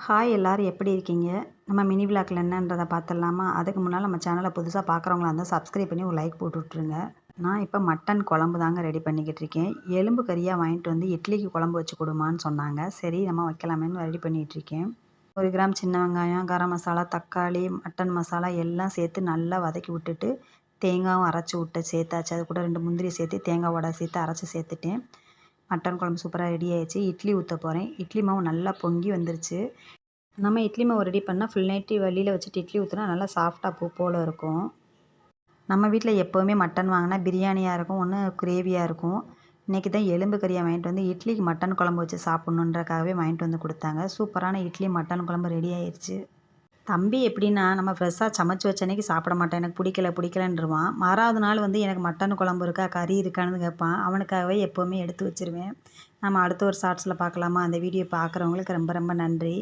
Hi எல்லோரும் எப்படி இருக்கீங்க? நம்ம மினி விளாக்ல என்னன்றதை பார்த்துடலாமா? அதுக்கு முன்னால் நம்ம சேனலை புதுசாக பார்க்குறவங்களா இருந்தால் சப்ஸ்கிரைப் பண்ணி ஒரு லைக் போட்டு விட்ருங்க. நான் இப்போ மட்டன் குழம்பு தாங்க ரெடி பண்ணிக்கிட்டு இருக்கேன். எலும்பு கறியாக வாங்கிட்டு வந்து இட்லிக்கு குழம்பு வச்சு கொடுமான்னு சொன்னாங்க. சரி நம்ம வைக்கலாமேன்னு ரெடி பண்ணிகிட்டு இருக்கேன். 1 கிராம் சின்ன வெங்காயம், கரம் மசாலா, தக்காளி, மட்டன் மசாலா எல்லாம் சேர்த்து நல்லா வதக்கி விட்டுட்டு தேங்காயும் அரைச்சி விட்டு சேர்த்தாச்சு. அது கூட 2 முந்திரி சேர்த்து தேங்காய் வடை சேர்த்து அரைச்சி சேர்த்துட்டேன். மட்டன் குழம்பு சூப்பராக ரெடி ஆயிடுச்சு. இட்லி ஊற்ற போகிறேன். இட்லி மாவு நல்லா பொங்கி வந்துருச்சு. நம்ம இட்லி மாவு ரெடி பண்ணால் ஃபுல் நைட்டு வெளியில் வச்சுட்டு இட்லி ஊற்றினா நல்லா சாஃப்டாக பூ போல் இருக்கும். நம்ம வீட்டில் எப்போவுமே மட்டன் வாங்கினா பிரியாணியாக இருக்கும், ஒன்று கிரேவியாக இருக்கும். இன்றைக்கி தான் எலும்பு கறியை வாங்கிட்டு வந்து இட்லிக்கு மட்டன் குழம்பு வச்சு சாப்பிட்ணுன்றக்காகவே வாங்கிட்டு வந்து கொடுத்தாங்க. சூப்பரான இட்லி மட்டன் குழம்பு ரெடி ஆயிடுச்சு. தம்பி எப்படின்னா நம்ம ஃப்ரெஷ்ஷாக சமைச்சு வச்ச அன்றைக்கி சாப்பிட மாட்டேன், எனக்கு பிடிக்கலன்றுவான். மறாவது நாள் வந்து எனக்கு மட்டன் குழம்பு இருக்கா, கறி இருக்கான்னு கேட்பான். அவனுக்காகவே எப்போவுமே எடுத்து வச்சுருவேன். நம்ம அடுத்த ஒரு ஷார்ட்ஸில் பார்க்கலாமா? அந்த வீடியோ பார்க்குறவங்களுக்கு ரொம்ப ரொம்ப நன்றி.